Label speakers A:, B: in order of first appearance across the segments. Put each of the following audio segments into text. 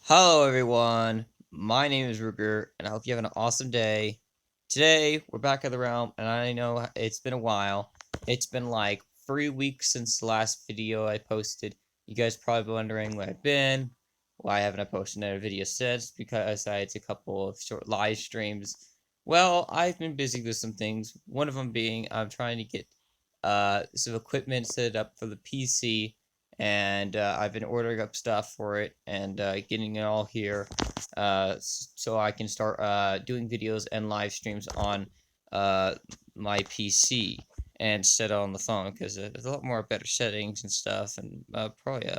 A: Hello everyone, my name is Ruger, and I hope you have an awesome day. Today, we're back at the realm, and I know it's been a while. It's been like 3 weeks since the last video I posted. You guys probably wondering where I've been, why haven't I posted another video since, because I had a couple of short live streams. Well, I've been busy with some things, one of them being I'm trying to get some equipment set up for the PC, and I've been ordering up stuff for it and getting it all here, so I can start doing videos and live streams on my PC and set it on the phone because there's a lot more better settings and stuff, and probably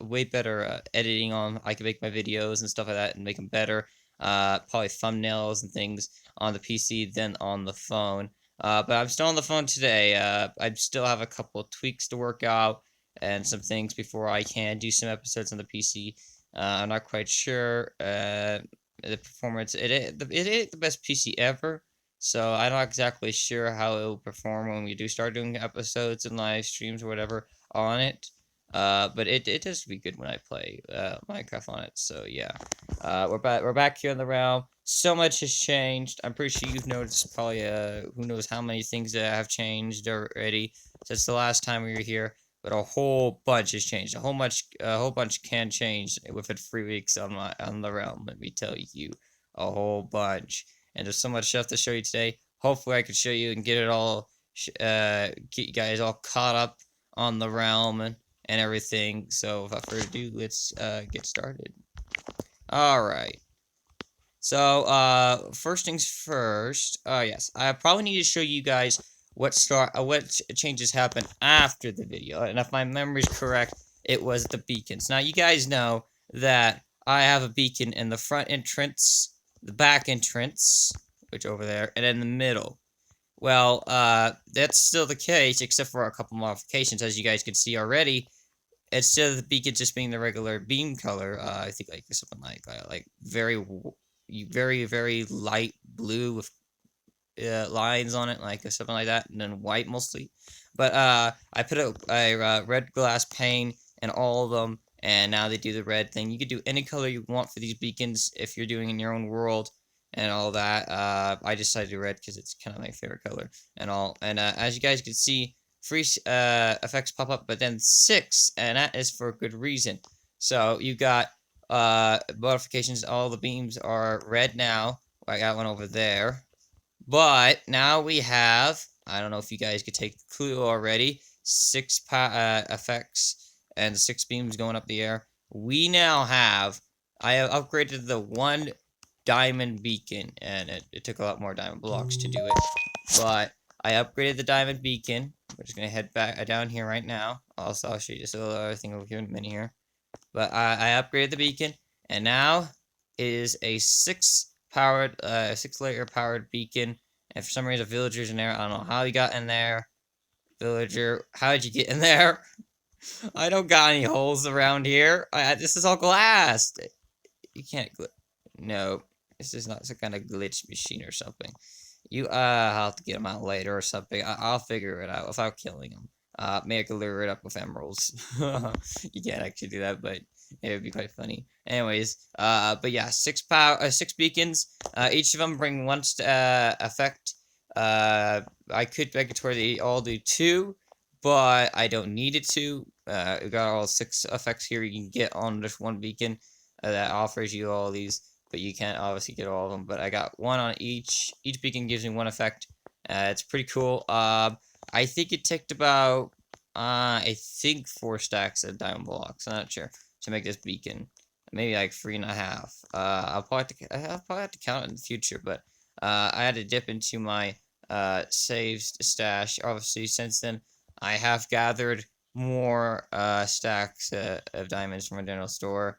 A: way better editing on. I can make my videos and stuff like that and make them better. Probably thumbnails and things on the PC than on the phone. But I'm still on the phone today. I still have a couple of tweaks to work out and some things before I can do some episodes on the PC. I'm not quite sure the performance. It ain't the best PC ever, so I'm not exactly sure how it will perform when we do start doing episodes and live streams or whatever on it. But it does be good when I play Minecraft on it. So yeah, we're back here in the realm. So much has changed. I'm pretty sure you've noticed probably who knows how many things that have changed already since the last time we were here. But a whole bunch has changed. A whole bunch can change within 3 weeks on the realm. Let me tell you, a whole bunch. And there's so much stuff to show you today. Hopefully, I can show you and get it all, get you guys all caught up on the realm and everything. So without further ado, let's get started. All right. So, first things first. Yes, I probably need to show you guys what changes happened after the video. And if my memory is correct, it was the beacons. Now, you guys know that I have a beacon in the front entrance, the back entrance, which over there, and in the middle. Well, that's still the case, except for a couple modifications, as you guys can see already. Instead of the beacon just being the regular beam color, I think like something like very light blue with lines on it, like something like that, and then white mostly. But I put a red glass pane in all of them, and now they do the red thing. You could do any color you want for these beacons if you're doing in your own world and all that. I decided to do red because it's kind of my favorite color and all. And as you guys can see, free effects pop up, but then 6, and that is for a good reason. So you got modifications. All the beams are red now. I got one over there. But now we have, I don't know if you guys could take the clue already, 6 effects and 6 beams going up the air. We now have, I have upgraded the 1 diamond beacon, and it took a lot more diamond blocks to do it. But I upgraded the diamond beacon. We're just going to head back down here right now. Also, I'll show you this other thing over here in a minute here. But I upgraded the beacon, and now it is a 6-layer powered beacon. And for some reason, villagers in there. I don't know how you got in there, villager. How did you get in there? I don't got any holes around here. This is all glass. You can't. No, this is not some kind of glitch machine or something. I'll have to get them out later or something. I'll figure it out without killing them. Maybe I could lure it up with emeralds. You can't actually do that, but it would be quite funny. Anyways, but yeah, 6 beacons. Each of them bring one effect. I could beg it toward they all do 2, but I don't need it to. We got all 6 effects here you can get on just one beacon that offers you all these, but you can't obviously get all of them. But I got 1 on each. Each beacon gives me 1 effect. It's pretty cool. I think it took about, I think 4 stacks of diamond blocks. I'm not sure to make this beacon. Maybe like 3.5. I'll probably have to count it in the future, but I had to dip into my saved stash. Obviously, since then, I have gathered more stacks of diamonds from a general store,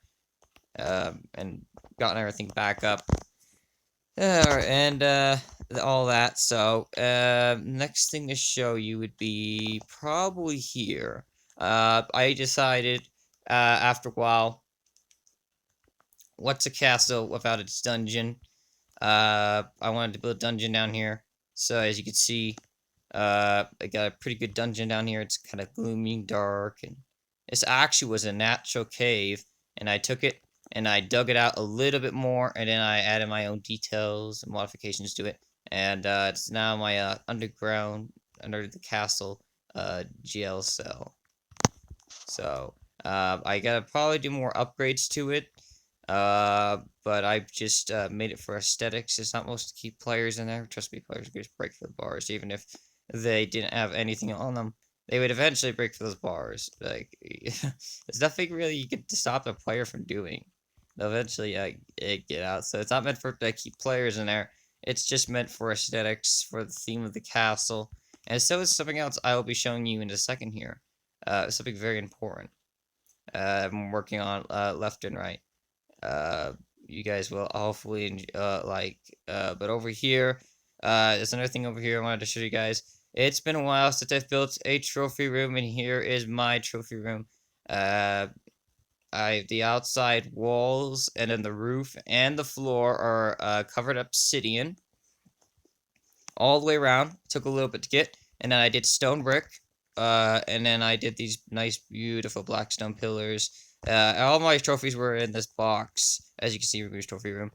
A: and gotten everything back up. And all that. So next thing to show you would be probably here. I decided after a while, what's a castle without its dungeon? I wanted to build a dungeon down here. So as you can see, I got a pretty good dungeon down here. It's kind of gloomy, dark, and this actually was a natural cave, and I took it and I dug it out a little bit more, and then I added my own details and modifications to it, and it's now my underground, under the castle, GL cell. So I gotta probably do more upgrades to it. But I've just made it for aesthetics. It's not most to keep players in there. Trust me, players would just break for the bars, even if they didn't have anything on them. They would eventually break for those bars. Like, there's nothing really you can stop a player from doing. They'll eventually get out. So it's not meant for to keep players in there. It's just meant for aesthetics, for the theme of the castle. And so is something else I will be showing you in a second here. Something very important. I'm working on left and right. You guys will hopefully but over here, there's another thing over here I wanted to show you guys. It's been a while since I've built a trophy room, and here is my trophy room. The outside walls and then the roof and the floor are covered obsidian all the way around. Took a little bit to get, and then I did stone brick. And then I did these nice, beautiful black stone pillars. All my trophies were in this box, as you can see, Ruby's trophy room,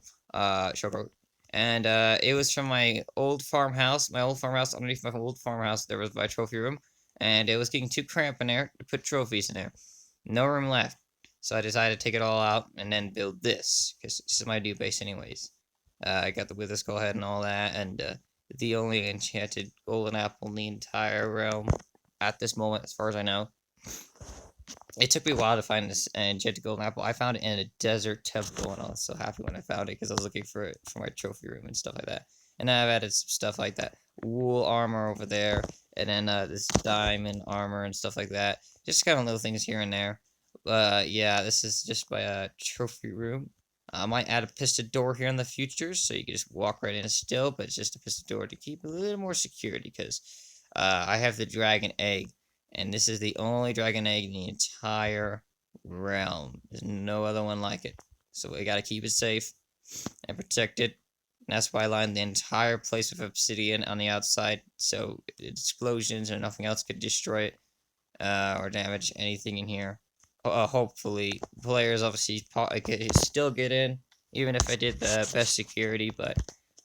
A: showcase. And it was from my old farmhouse. My old farmhouse, underneath my old farmhouse, there was my trophy room, and it was getting too cramped in there to put trophies in there. No room left, so I decided to take it all out and then build this, because this is my new base, anyways. I got the wither skull head and all that, and the only enchanted golden apple in the entire realm at this moment, as far as I know. It took me a while to find this enchanted golden apple. I found it in a desert temple, and I was so happy when I found it because I was looking for it for my trophy room and stuff like that. And then I've added some stuff like that wool armor over there, and then this diamond armor and stuff like that. Just kind of little things here and there. Yeah, this is just my trophy room. I might add a piston door here in the future, so you can just walk right in still, but it's just a piston door to keep a little more security, because I have the dragon egg, and this is the only dragon egg in the entire realm. There's no other one like it. So we gotta keep it safe and protected. And that's why I lined the entire place with obsidian on the outside, so explosions or nothing else could destroy it or damage anything in here. Hopefully, players obviously still get in, even if I did the best security, but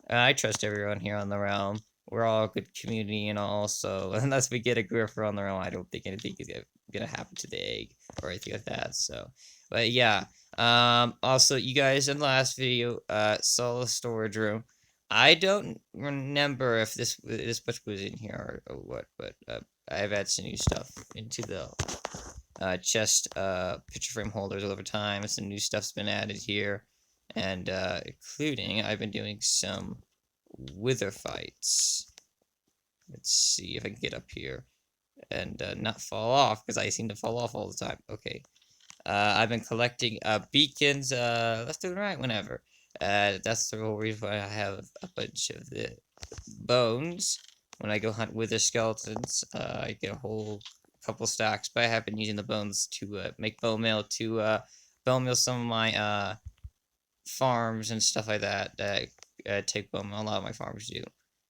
A: I trust everyone here on the realm. We're all a good community and all, so unless we get a gripper on the realm, I don't think anything is gonna happen to the egg or anything like that. So, but yeah. Also, you guys in the last video saw the storage room. I don't remember if this much was in here or what, but I've added some new stuff into the chest picture frame holders over time. Some new stuff's been added here, and including I've been doing some wither fights. Let's see if I can get up here and not fall off, because I seem to fall off all the time. Okay. I've been collecting beacons left and right whenever. That's the whole reason why I have a bunch of the bones. When I go hunt wither skeletons, I get a whole couple stacks, but I have been using the bones to make bone meal, to bone meal some of my farms and stuff like that take bone meal. A lot of my farms do.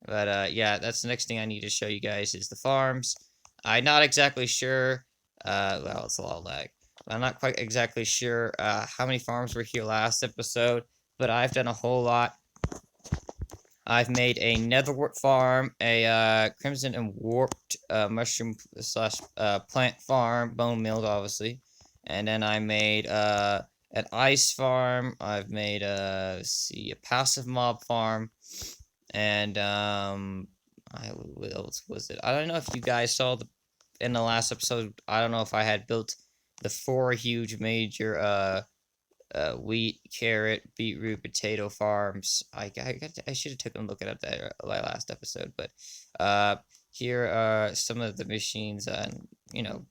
A: But yeah, that's the next thing I need to show you guys is the farms. I'm not exactly sure. Well, it's a lot of lag. I'm not quite exactly sure how many farms were here last episode, but I've done a whole lot. I've made a netherwort farm, a crimson and warped mushroom slash plant farm, bone milled obviously, and then I made an ice farm. I've made a passive mob farm, and what else was it? I don't know if you guys saw in the last episode. I don't know if I had built the 4 huge major wheat, carrot, beetroot, potato farms. I should have taken a look at that last episode, but here are some of the machines and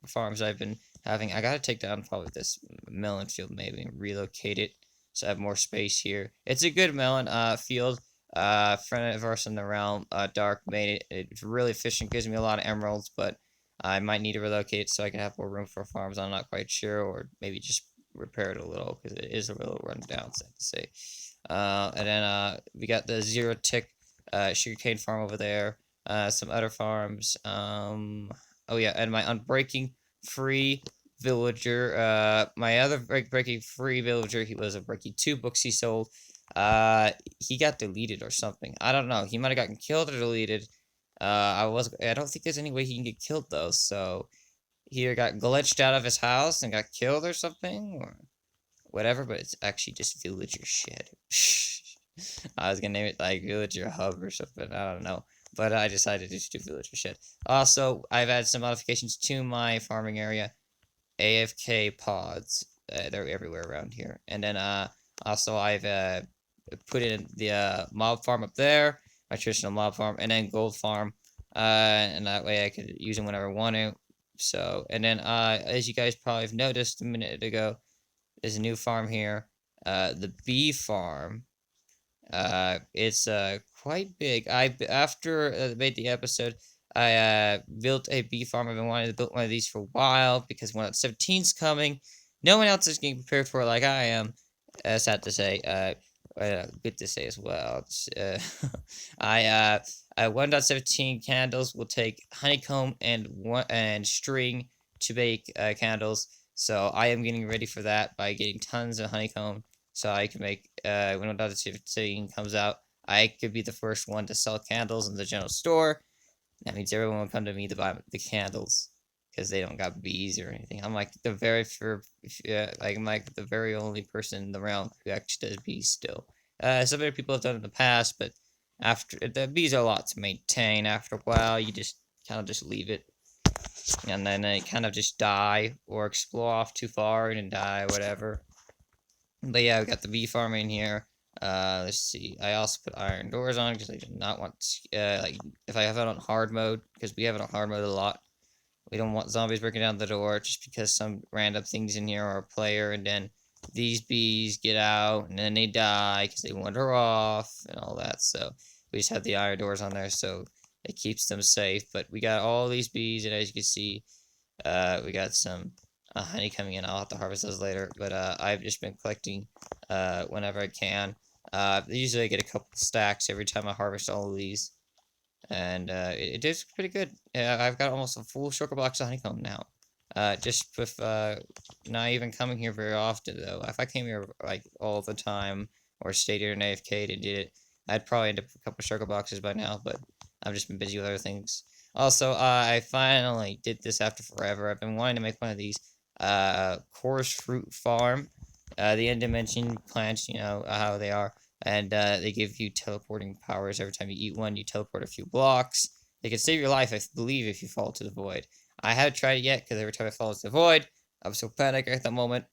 A: farms I've been having. I gotta take down probably this melon field, maybe, and relocate it so I have more space here. It's a good melon field. Friend of ours in the realm, Dark, made it. It's really efficient, gives me a lot of emeralds, but I might need to relocate it so I can have more room for farms. I'm not quite sure, or maybe just repair it a little, because it is a little run down, sad to say. And then we got the 0 tick sugarcane farm over there. Some other farms. Oh yeah, and my unbreaking free villager. My other breaking free villager, he was a breaking 2 books he sold. He got deleted or something. I don't know. He might have gotten killed or deleted. I don't think there's any way he can get killed though. So he either got glitched out of his house and got killed or something, or whatever. But it's actually just villager shit. I was gonna name it like villager hub or something. I don't know. But I decided to just do villager shit. Also, I've added some modifications to my farming area. AFK pods. They're everywhere around here. And then also I've put in the mob farm up there, my traditional mob farm, and then gold farm. And that way I could use them whenever I want to. So, and then as you guys probably have noticed a minute ago, there's a new farm here. The bee farm. It's quite big. After I made the episode, I built a bee farm. I've been wanting to build one of these for a while because 1.17's coming. No one else is getting prepared for it like I am. Sad to say. Good to say as well. I 1.17 candles will take honeycomb and string to make candles. So I am getting ready for that by getting tons of honeycomb. So I can make when 1.17 comes out, I could be the first one to sell candles in the general store. That means everyone will come to me to buy the candles because they don't got bees or anything. I'm like the very first, I'm like the very only person in the realm who actually does bees still. Some other people have done it in the past, but after the bees are a lot to maintain. After a while, you just kind of just leave it, and then they kind of just die or explore off too far and die, whatever. But yeah, we got the bee farm in here. Let's see. I also put iron doors on because I do not want like if I have it on hard mode, because we have it on hard mode a lot. We don't want zombies breaking down the door just because some random things in here are a player, and then these bees get out and then they die because they wander off and all that. So we just have the iron doors on there so it keeps them safe. But we got all these bees, and as you can see, we got some honey coming in. I'll have to harvest those later, but I've just been collecting whenever I can. Usually I get a couple stacks every time I harvest all of these, and it does pretty good. I've got almost a full sugar box of honeycomb now. Just with not even coming here very often though. If I came here like all the time or stayed here in AFK and did it, I'd probably end up with a couple sugar boxes by now. But I've just been busy with other things. Also, I finally did this after forever. I've been wanting to make one of these coarse fruit farm. The end dimension plants, you know how they are, and they give you teleporting powers. Every time you eat one, you teleport a few blocks. They can save your life, I believe, if you fall to the void. I haven't tried it yet because every time I fall into the void, I'm so panicked at the moment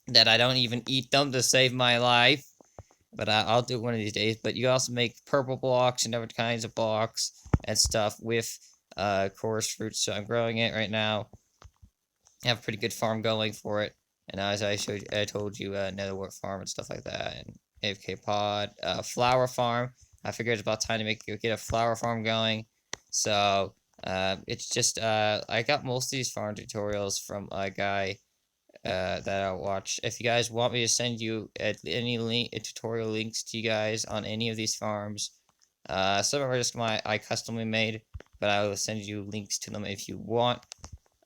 A: that I don't even eat them to save my life. But I'll do it one of these days. But you also make purple blocks and different kinds of blocks and stuff with coarse fruits. So I'm growing it right now. I have a pretty good farm going for it. And as I told you, netherwort farm and stuff like that, and AFK pod, flower farm. I figured it's about time to get a flower farm going. So it's just I got most of these farm tutorials from a guy that I watch. If you guys want me to send you any tutorial links to you guys on any of these farms, some of them are just I customly made, but I will send you links to them if you want.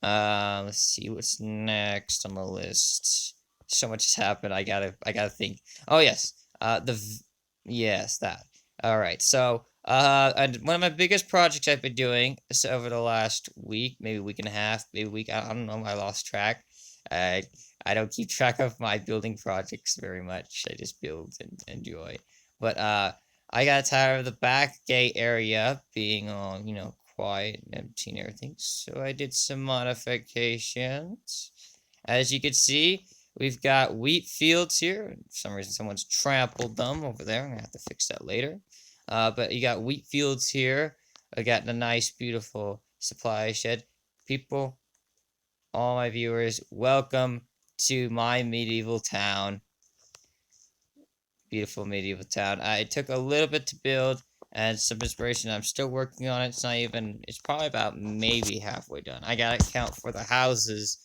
A: Let's see what's next on the list. So much has happened. I gotta think. Oh yes, yes, that. All right. So and one of my biggest projects I've been doing over the last week, maybe week and a half, maybe week. I don't know. I lost track. I I don't keep track of my building projects very much. I just build and enjoy. But I got tired of the back gate area being all, quiet and empty and everything. So I did some modifications. As you can see, we've got wheat fields here. For some reason, someone's trampled them over there. I'm gonna have to fix that later. But you got wheat fields here. I got the nice, beautiful supply shed. People, all my viewers, welcome to my medieval town. Beautiful medieval town. It took a little bit to build and some inspiration. I'm still working on it. It's probably about maybe halfway done. I gotta count for the houses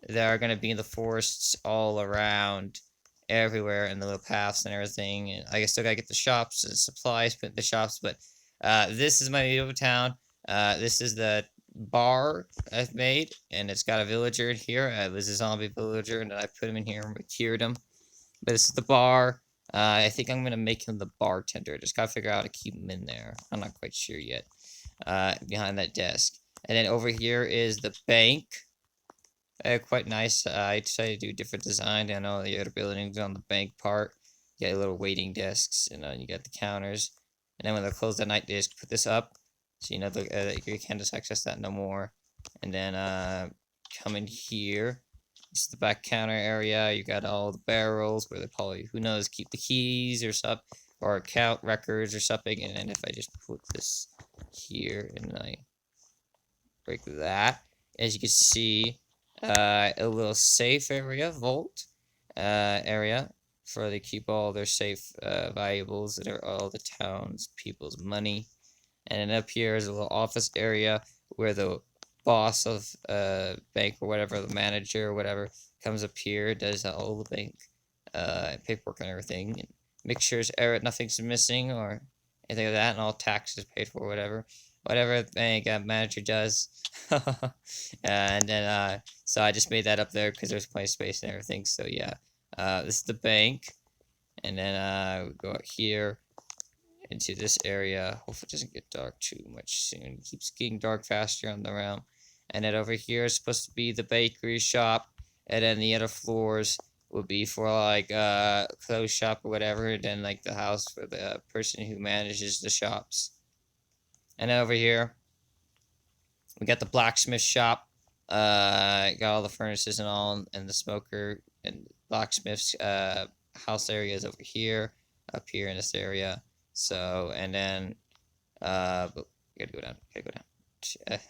A: that are gonna be in the forests all around, everywhere, and the little paths and everything. And I still gotta get the shops and supplies put in the shops. But this is my medieval town. This is the bar I've made, and it's got a villager in here. There's a zombie villager, and I put him in here and we cured him. But this is the bar. I think I'm gonna make him the bartender. Just gotta figure out how to keep him in there. I'm not quite sure yet. Behind that desk. And then over here is the bank. Quite nice. I decided to do a different design. I know the other buildings on the bank part. You got little waiting desks, and you got the counters. And then when they close at night, they just put this up, so you know you can't just access that no more. And then come in here. This is the back counter area. You got all the barrels where they probably, who knows, keep the keys or something, or account records or something. And then if I just put this here and I break that, as you can see, a little safe area, vault area, for they keep all their safe valuables that are all the town's people's money. And then up here is a little office area where the boss of bank or whatever, the manager or whatever, comes up here, does all the bank paperwork and everything, and make sure nothing's missing or anything like that, and all taxes paid for, whatever the bank manager does. And then so I just made that up there because there's plenty of space and everything. So yeah, this is the bank, and then we go out here into this area. Hopefully it doesn't get dark too much soon. It keeps getting dark faster on the round. And then over here is supposed to be the bakery shop, and then the other floors would be for like clothes shop or whatever, and then like the house for the person who manages the shops. And then over here we got the blacksmith shop. Got all the furnaces and all, and the smoker and blacksmith's house area is over here, up here in this area. So, and then but we gotta go down.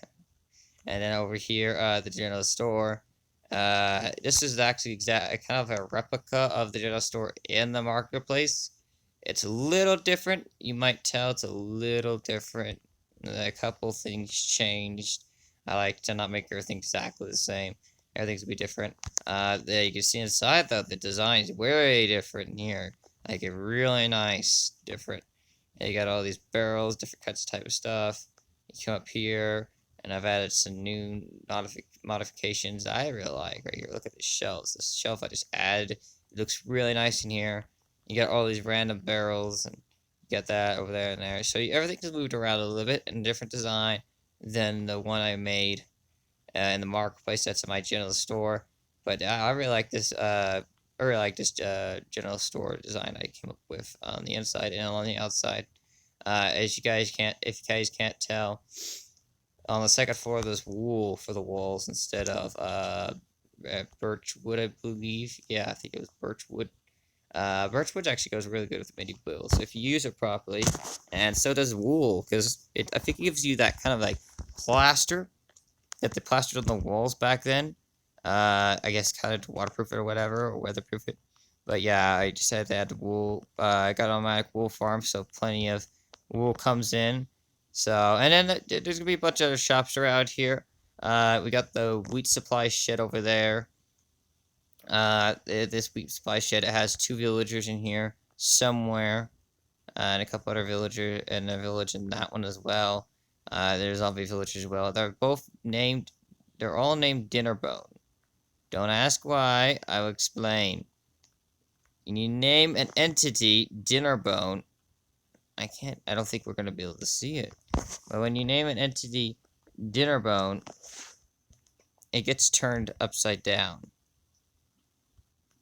A: And then over here, the general store. This is actually kind of a replica of the general store in the marketplace. It's a little different. You might tell it's a little different. A couple things changed. I like to not make everything exactly the same. Everything's gonna be different. There you can see inside though, the design is way different in here. Like a really nice, different. And you got all these barrels, different kinds of type of stuff. You come up here, and I've added some new modifications I really like right here. Look at the shelves. This shelf I just added. It looks really nice in here. You got all these random barrels, and you got that over there and there. So everything's moved around a little bit in a different design than the one I made in the marketplace. That's in my general store. But I really like this. General store design I came up with on the inside and on the outside. If you guys can't tell, on the second floor there's wool for the walls instead of birch wood, I believe. Yeah, I think it was birch wood. Birch wood actually goes really good with mini builds if you use it properly, and so does wool, because I think it gives you that kind of like plaster that they plastered on the walls back then. I guess kind of to waterproof it or whatever, or weatherproof it. But yeah, I decided to add the wool. I got an automatic wool farm, so plenty of wool comes in. So, and then there's gonna be a bunch of other shops around here. We got the wheat supply shed over there. This wheat supply shed, it has 2 villagers in here somewhere, and a couple other villagers, and a village in that one as well. There's zombie villagers as well. They're all named Dinnerbone. Don't ask why, I will explain. When you name an entity Dinnerbone, I don't think we're going to be able to see it. But when you name an entity Dinnerbone, it gets turned upside down.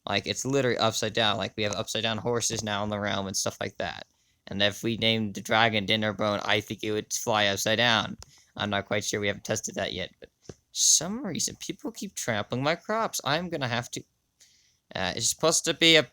A: Like, it's literally upside down. Like, we have upside down horses now in the realm and stuff like that. And if we named the dragon Dinnerbone, I think it would fly upside down. I'm not quite sure. We haven't tested that yet. But for some reason, people keep trampling my crops. I'm going to have to... it's supposed to be a...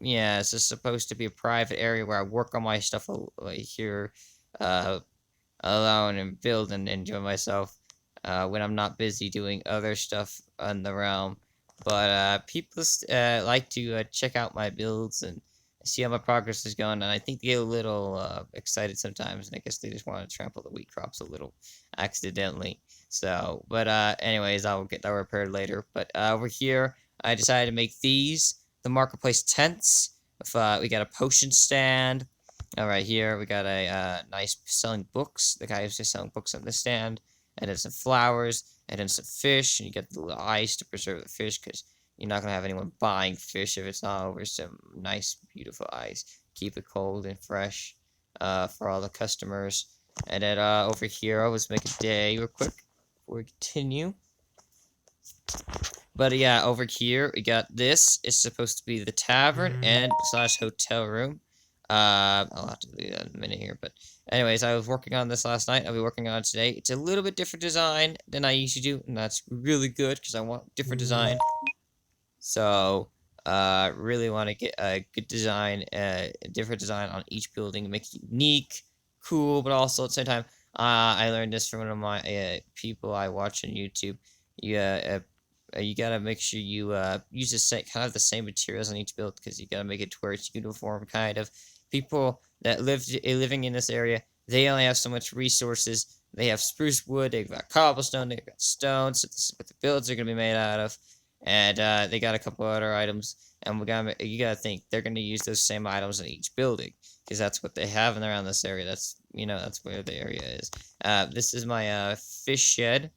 A: Yeah, this is supposed to be a private area where I work on my stuff here alone and build and enjoy myself when I'm not busy doing other stuff in the realm. But people like to check out my builds and see how my progress is going, and I think they get a little excited sometimes, and I guess they just want to trample the wheat crops a little accidentally. So, but anyways, I'll get that repaired later. But over here, I decided to make these the marketplace tents. We got a potion stand. Right here, we got a nice selling books. The guy who's just selling books on the stand. and then some flowers, and then some fish, and you get the little ice to preserve the fish because you're not gonna have anyone buying fish if it's not over some nice, beautiful ice. Keep it cold and fresh for all the customers. And then over here, I'll just make a day real quick before we continue. But yeah, over here we got this. It's supposed to be the tavern and slash hotel room. I'll have to do that in a minute here. But anyways, I was working on this last night. I'll be working on it today. It's a little bit different design than I usually do, and that's really good because I want different design. So, really want to get a good design, a different design on each building, make it unique, cool, but also at the same time, I learned this from one of my people I watch on YouTube. You gotta make sure you use the same kind of the same materials on each build because you gotta make it to where it's uniform. Kind of people that living in this area, they only have so much resources. They have spruce wood, they've got cobblestone, they've got stone. So this is what the builds are gonna be made out of. And they got a couple other items, and you gotta think they're gonna use those same items in each building because that's what they have in around this area. That's where the area is. This is my fish shed.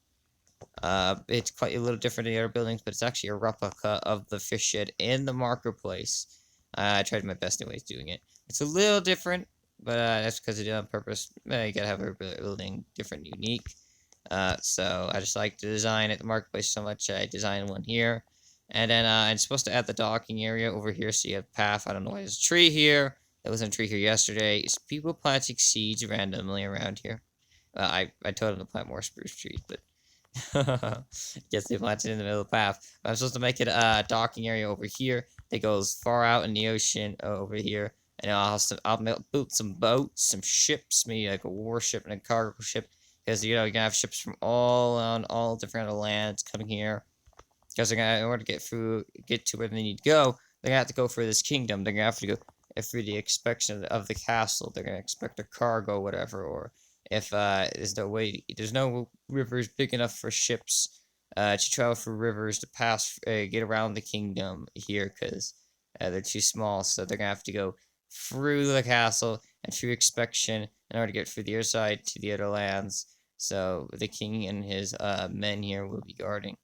A: It's quite a little different than the other buildings, but it's actually a replica of the fish shed in the marketplace. I tried my best anyways doing it. It's a little different, but that's because I did it on purpose. You gotta have every building different, unique. So I just like to design at the marketplace so much. I designed one here. And then I'm supposed to add the docking area over here so you have path. I don't know why there's a tree here. There wasn't a tree here yesterday. It's people planting seeds randomly around here. I told them to plant more spruce trees, but guess they planted in the middle of the path. But I'm supposed to make it a docking area over here that goes far out in the ocean over here. And I'll build some boats, some ships, maybe like a warship and a cargo ship. Because, you're going to have ships from all different lands coming here. Because in order to get to where they need to go, they're going to have to go through this kingdom. They're going to have to go through the inspection of the castle. They're going to expect a cargo, whatever. Or if there's no rivers big enough for ships to travel through rivers to get around the kingdom here. Because they're too small. So they're going to have to go through the castle and through inspection in order to get through the other side to the other lands. So the king and his men here will be guarding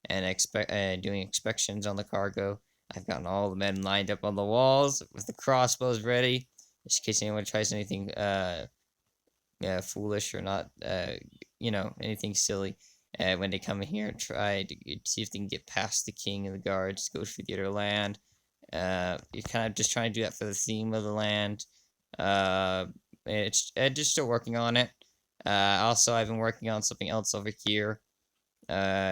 A: and doing inspections on the cargo. I've gotten all the men lined up on the walls with the crossbows ready, just in case anyone tries anything foolish or not, anything silly. When they come in here and try to see if they can get past the king and the guards, go through the other land. You're kind of just trying to do that for the theme of the land. It's just still working on it. Also, I've been working on something else over here.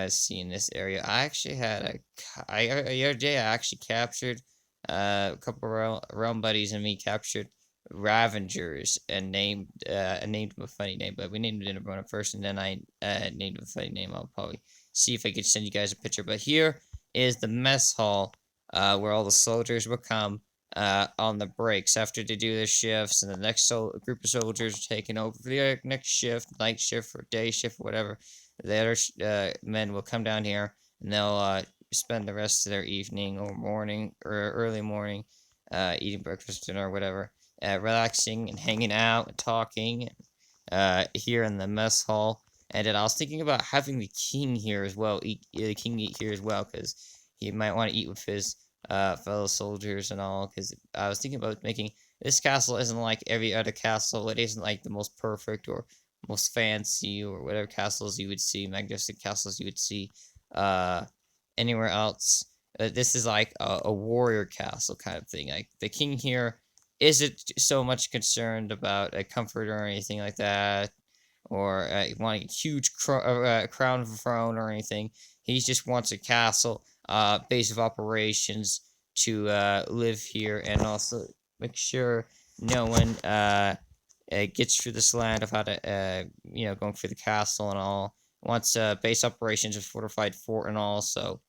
A: See in this area, I actually had the other day I actually captured a couple of realm buddies and me captured Ravengers and named them a funny name, but we named it in a first, and then I named them a funny name. I'll probably see if I could send you guys a picture. But here is the mess hall, where all the soldiers will come on the breaks after they do their shifts, and the next group of soldiers are taking over for the next shift, night shift or day shift or whatever. The other men will come down here and they'll spend the rest of their evening or morning or early morning eating breakfast, dinner, or whatever, relaxing and hanging out and talking here in the mess hall. And then I was thinking about having the king here as well, eat here as well, because he might want to eat with his fellow soldiers and all. Because I was thinking about making this castle isn't like every other castle. It isn't like the most perfect or most fancy or whatever castles you would see, magnificent castles you would see anywhere else. This is like a warrior castle kind of thing. Like the king here isn't so much concerned about a comfort or anything like that, or wanting a huge crown throne or anything. He just wants a castle, base of operations to live here, and also make sure no one gets through this land of how to, going through the castle and all. Wants base operations, a fortified fort and all, so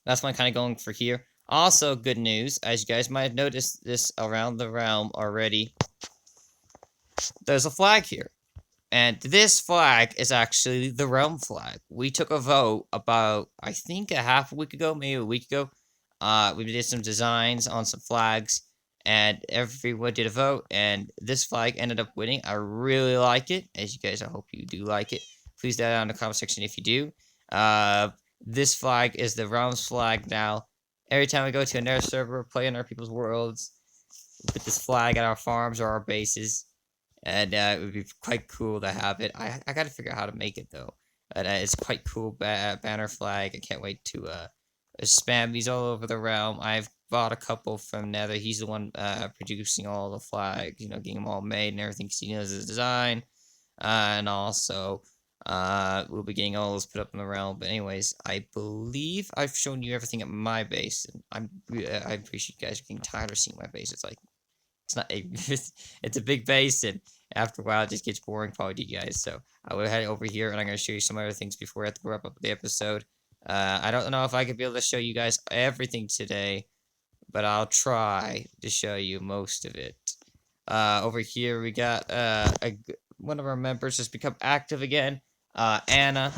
A: that's my kind of going for here. Also, good news, as you guys might have noticed this around the realm already, there's a flag here. And this flag is actually the realm flag. We took a vote about, I think, a half a week ago, maybe a week ago. We did some designs on some flags, and everyone did a vote, and this flag ended up winning. I really like it. As you guys, I hope you do like it. Please let down in the comment section if you do. This flag is the realm's flag now. Every time we go to another server, play in our people's worlds, we put this flag at our farms or our bases. And it would be quite cool to have it. I gotta figure out how to make it though. But it's quite cool banner flag. I can't wait to spam these all over the realm. I've bought a couple from Nether. He's the one producing all the flags, getting them all made and everything because he knows the design. And also, we'll be getting all those put up in the realm. But anyways, I believe I've shown you everything at my base. And I appreciate you guys are getting tired of seeing my base. It's like, it's not a, it's a big base, and after a while, it just gets boring probably to you guys. So I will head over here, and I'm going to show you some other things before I have to wrap up the episode. I don't know if I could be able to show you guys everything today, but I'll try to show you most of it. Over here, we got one of our members has become active again. Anna.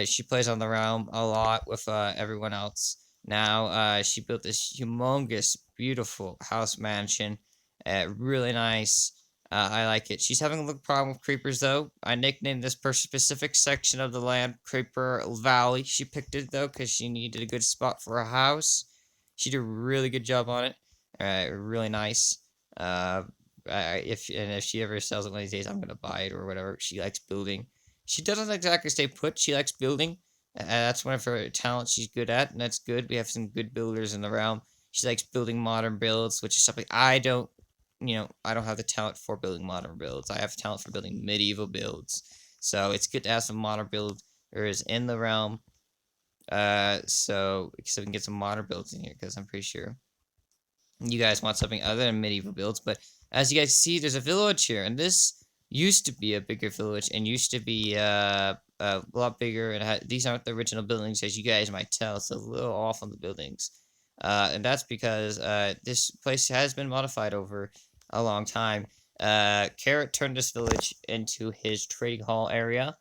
A: She plays on the realm a lot with everyone else. Now, she built this humongous, beautiful house mansion. Really nice. I like it. She's having a little problem with creepers, though. I nicknamed this specific section of the land Creeper Valley. She picked it, though, because she needed a good spot for a house. She did a really good job on it. Really nice. If she ever sells it one of these days, I'm gonna buy it or whatever. She likes building. She doesn't exactly stay put. She likes building. That's one of her talents she's good at, and that's good. We have some good builders in the realm. She likes building modern builds, which is something I don't, I don't have the talent for building modern builds. I have talent for building medieval builds. So it's good to have some modern builders in the realm. So we can get some modern builds in here, because I'm pretty sure you guys want something other than medieval builds. But as you guys see, there's a village here, and this used to be a bigger village and used to be a lot bigger, and these aren't the original buildings, as you guys might tell. It's a little off on the buildings, and that's because this place has been modified over a long time. Carrot turned this village into his trading hall area,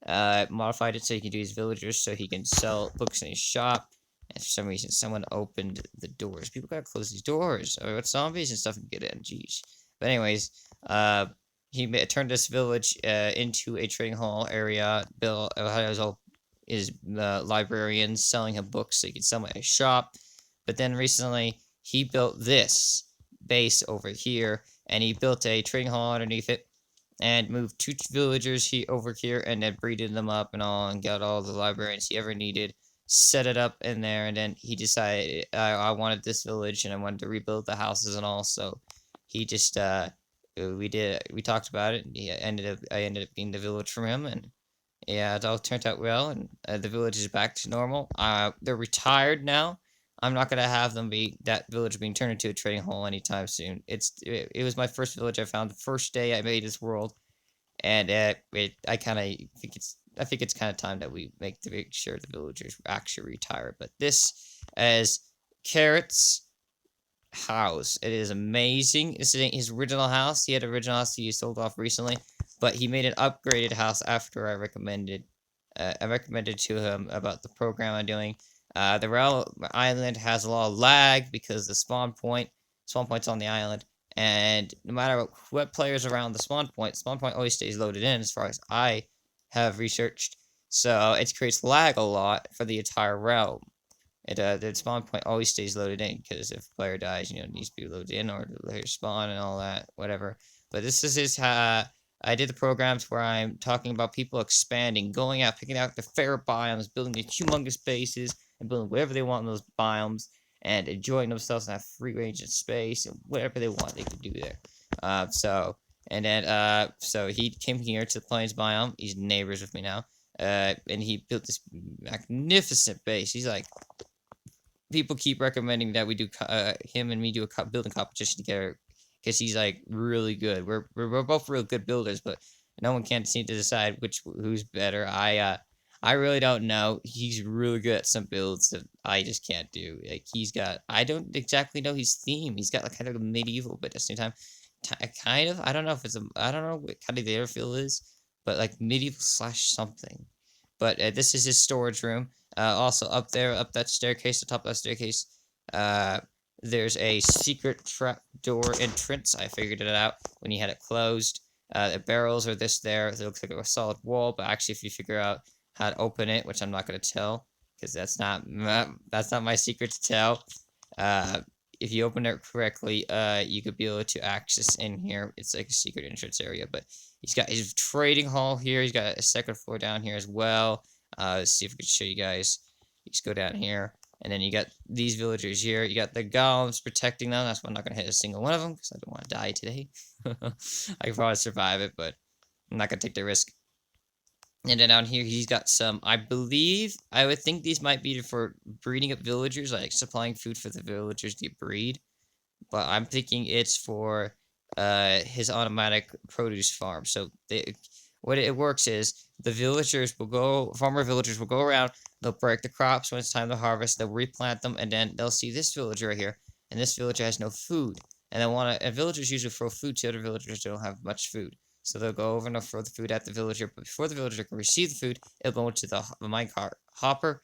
A: modified it so he can do his villagers, so he can sell books in his shop. And for some reason, someone opened the doors. People gotta close these doors, or what zombies and stuff can get in. Jeez. But anyways, he turned this village into a trading hall area. Built has all his librarians selling him books so he can sell them at his shop. But then recently, he built this base over here, and he built a trading hall underneath it, and moved 2 villagers over here, and then breeded them up and all, and got all the librarians he ever needed. Set it up in there, and then he decided I wanted this village, and I wanted to rebuild the houses and all. So he just we talked about it, and I ended up being the village for him, and yeah, it all turned out well, and the village is back to normal. They're retired now. I'm not gonna have that village being turned into a trading hall anytime soon. It was my first village I found the first day I made this world, and I think it's kind of time that we make sure the villagers actually retire. But this is Carrot's house. It is amazing. This is his original house. He had an original house he sold off recently, but he made an upgraded house after I recommended to him about the program I'm doing. The realm island has a lot of lag because the spawn point's on the island. And no matter what player's around the spawn point always stays loaded in, as far as I have researched. So it creates lag a lot for the entire realm. The spawn point always stays loaded in, because if a player dies, it needs to be loaded in or to spawn and all that, whatever. But this is I did the programs where I'm talking about people expanding, going out, picking out the fair biomes, building the humongous bases, and building whatever they want in those biomes, and enjoying themselves and have free range in space, and whatever they want, they can do there. So he came here to the Plains biome. He's neighbors with me now. And he built this magnificent base. He's like, people keep recommending that we do him and me do a building competition together, because he's like really good. We're both real good builders, but no one can seem to decide who's better. I really don't know. He's really good at some builds that I just can't do. Like I don't exactly know his theme. He's got like kind of a medieval, but at the same time, kind of. I don't know what kind of the airfield is, but like medieval / something. But this is his storage room. Also up that staircase, the top of that staircase, there's a secret trap door entrance. I figured it out when he had it closed. The barrels are this there. It looks like a solid wall, but actually, if you figure out how to open it, which I'm not going to tell, because that's not my secret to tell. Uh, if you open it correctly, you could be able to access in here. It's like a secret entrance area, but he's got his trading hall here. He's got a second floor down here as well. Let's see if we can show you guys. You just go down here, and then you got these villagers here. You got the golems protecting them. That's why I'm not gonna hit a single one of them because I don't want to die today. I can probably survive it, but I'm not gonna take the risk. And then down here, he's got some, I believe, I would think these might be for breeding up villagers, like supplying food for the villagers to breed. But I'm thinking it's for his automatic produce farm. So what it works is farmer villagers will go around, they'll break the crops when it's time to harvest, they'll replant them, and then they'll see this villager right here, and this villager has no food. And villagers usually throw food to other villagers who don't have much food. So they'll go over and they'll throw the food at the villager, but before the villager can receive the food, it'll go into the minecart hopper,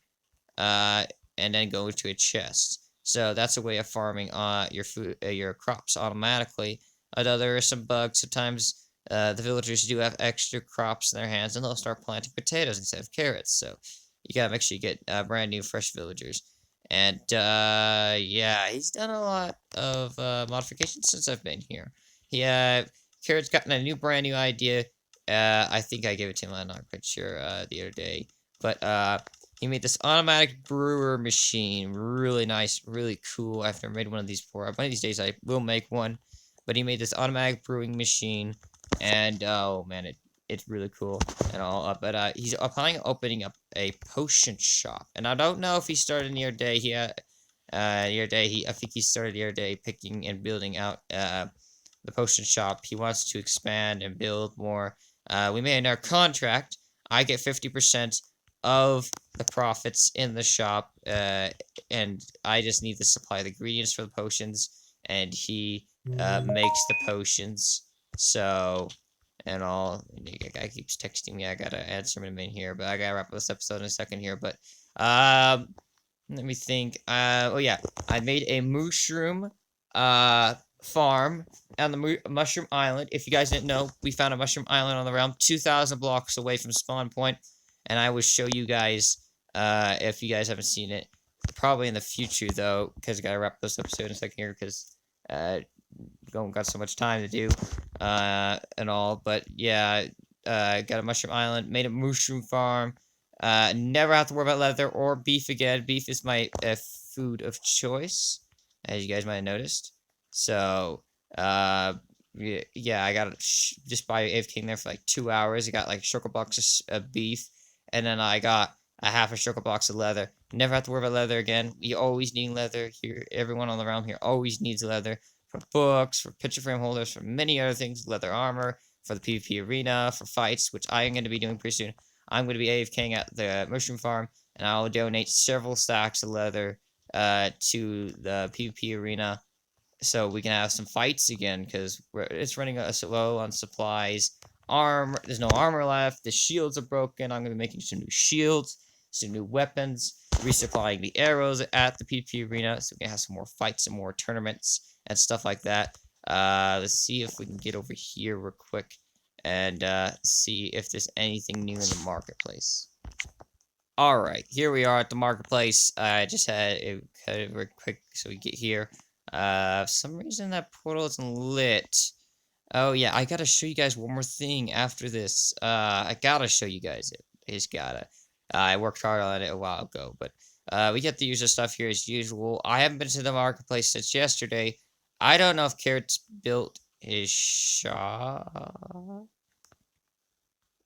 A: and then go into a chest. So that's a way of farming your food, your crops automatically. Although there are some bugs, sometimes the villagers do have extra crops in their hands, and they'll start planting potatoes instead of carrots. So you gotta make sure you get brand new, fresh villagers. And yeah, he's done a lot of modifications since I've been here. Carrot's gotten a brand new idea. I think I gave it to him. I'm not quite sure the other day, but he made this automatic brewer machine. Really nice, really cool. I've never made one of these before. One of these days I will make one. But he made this automatic brewing machine, and oh man, it's really cool and all. But he's planning on opening up a potion shop, and I don't know if he started the other day. I think he started the other day picking and building out the potion shop. He wants to expand and build more. We made in our contract. I get 50% of the profits in the shop, and I just need to supply the ingredients for the potions, and he makes the potions. So, and all. The guy keeps texting me. I gotta answer him in here, but I gotta wrap up this episode in a second here. But let me think. Oh yeah, I made a mushroom farm on the mushroom island. If you guys didn't know, we found a mushroom island on the realm 2,000 blocks away from spawn point, and I will show you guys if you guys haven't seen it. Probably in the future though, because I gotta wrap this episode in a second here because got so much time to do and all. But yeah, got a mushroom island, made a mushroom farm. Never have to worry about leather or beef again. Beef is my food of choice, as you guys might have noticed. So yeah, I got just by AFK King there for like 2 hours. I got like sugar box of beef, and then I got a half a sugar box of leather. Never have to worry about leather again. We always need leather here. Everyone on the realm here always needs leather for books, for picture frame holders, for many other things. Leather armor for the PvP arena, for fights, which I am going to be doing pretty soon. I'm going to be AFKing at the mushroom farm, and I'll donate several stacks of leather to the PvP arena, so we can have some fights again, because it's running low on supplies. There's no armor left. The shields are broken. I'm going to be making some new shields, some new weapons, resupplying the arrows at the PvP arena, so we can have some more fights and more tournaments and stuff like that. Let's see if we can get over here real quick and see if there's anything new in the marketplace. Alright, here we are at the marketplace. I just had it cut it real quick so we get here. For some reason that portal isn't lit. Oh yeah, I gotta show you guys one more thing after this. I gotta show you guys it. I just gotta. I worked hard on it a while ago, but we get the user stuff here as usual. I haven't been to the marketplace since yesterday. I don't know if Carrot's built his shop.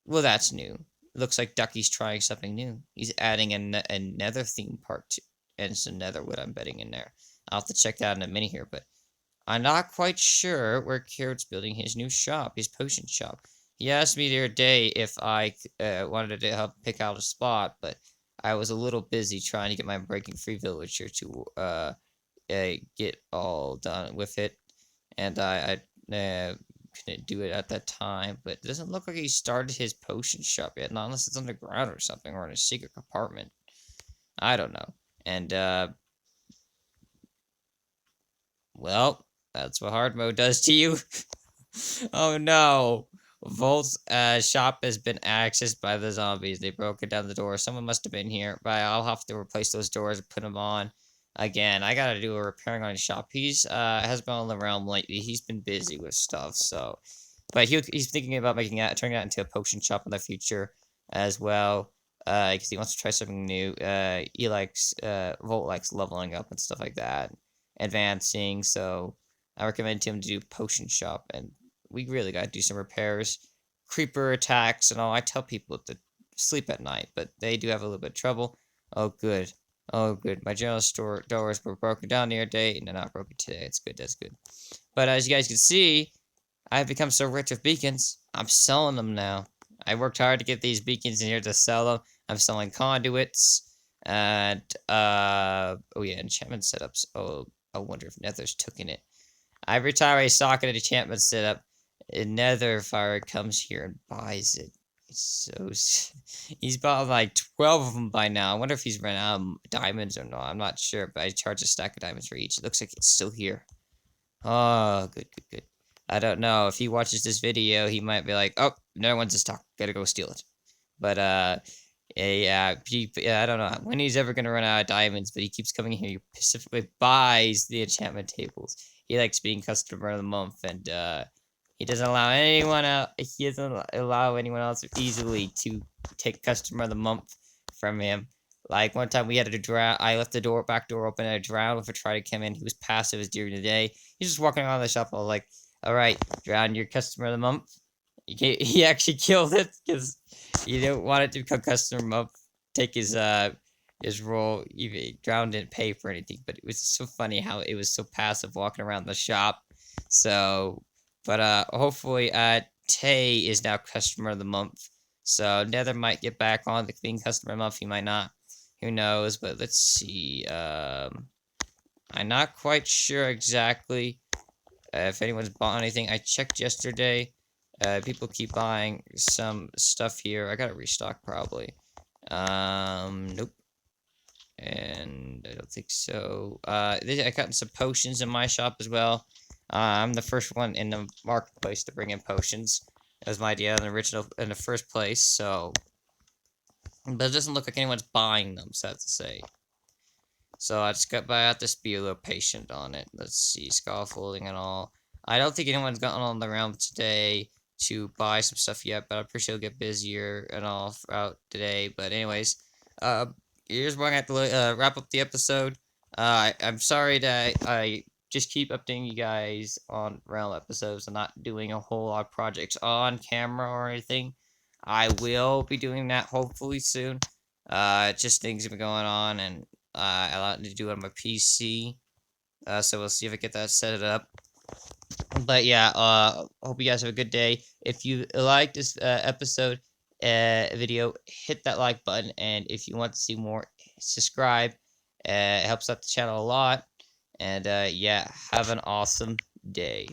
A: Well, that's new. Looks like Ducky's trying something new. He's adding a nether theme part to, and some netherwood, I'm betting, in there. I'll have to check that in a minute here, but I'm not quite sure where Carrot's building his new shop, his potion shop. He asked me the other day if I wanted to help pick out a spot, but I was a little busy trying to get my breaking free villager to get all done with it, and I couldn't do it at that time. But it doesn't look like he started his potion shop yet, not unless it's underground or something, or in a secret compartment. I don't know. And well, that's what hard mode does to you. Oh no. Volt's shop has been accessed by the zombies. They broke it down the door. Someone must have been here, but I'll have to replace those doors and put them on again. I gotta do a repairing on his shop. He's has been on the realm lately. He's been busy with stuff, so. But he's thinking about turning that into a potion shop in the future as well. Because he wants to try something new. He likes Volt likes leveling up and stuff like that, advancing. So I recommend him to do potion shop, and we really gotta do some repairs, creeper attacks, and all. I tell people to sleep at night, but they do have a little bit of trouble. Oh good, oh good. My general store doors were broken down the other day, and they're not broken today. It's good. That's good. But as you guys can see, I've become so rich with beacons. I'm selling them now. I worked hard to get these beacons in here to sell them. I'm selling conduits and oh yeah, enchantment setups. Oh, I wonder if Nether's taking it. Every time I stock an enchantment setup, a Nether fire comes here and buys it. He's bought like 12 of them by now. I wonder if he's run out of diamonds or not. I'm not sure, but I charge a stack of diamonds for each. It looks like it's still here. Oh, good, good, good. I don't know. If he watches this video, he might be like, oh, no one's in stock. Gotta go steal it. But, yeah, I don't know when he's ever gonna run out of diamonds, but he keeps coming here. He specifically buys the enchantment tables. He likes being customer of the month, and, he doesn't allow anyone out. He doesn't allow anyone else easily to take customer of the month from him. Like one time we had a drown. I left the back door open, and a drown with a try to come in. He was passive during the day. He's just walking around the shop. I was like, all right, drown your customer of the month. He actually killed it because he didn't want it to become customer of the month. Take his role. Even drown didn't pay for anything, but it was so funny how it was so passive walking around the shop. So, but hopefully Tay is now customer of the month. So Nether might get back on the being customer of the month. He might not. Who knows? But let's see. I'm not quite sure exactly if anyone's bought anything. I checked yesterday. People keep buying some stuff here. I gotta restock probably. Nope. And I don't think so. I got some potions in my shop as well. I'm the first one in the marketplace to bring in potions. That was my idea in the first place. So, but it doesn't look like anyone's buying them. Sad to say. So I have to be a little patient on it. Let's see, scaffolding and all. I don't think anyone's gotten on the realm today to buy some stuff yet, but I'm pretty sure it'll get busier and all throughout today. But anyways, here's where I have to wrap up the episode. I'm sorry that I just keep updating you guys on realm episodes and not doing a whole lot of projects on camera or anything. I will be doing that hopefully soon. Just things have been going on, and I like to do it on my PC. So we'll see if I get that set up. But yeah, hope you guys have a good day. If you like this episode video, hit that like button, and if you want to see more, subscribe. It helps out the channel a lot. And yeah, have an awesome day.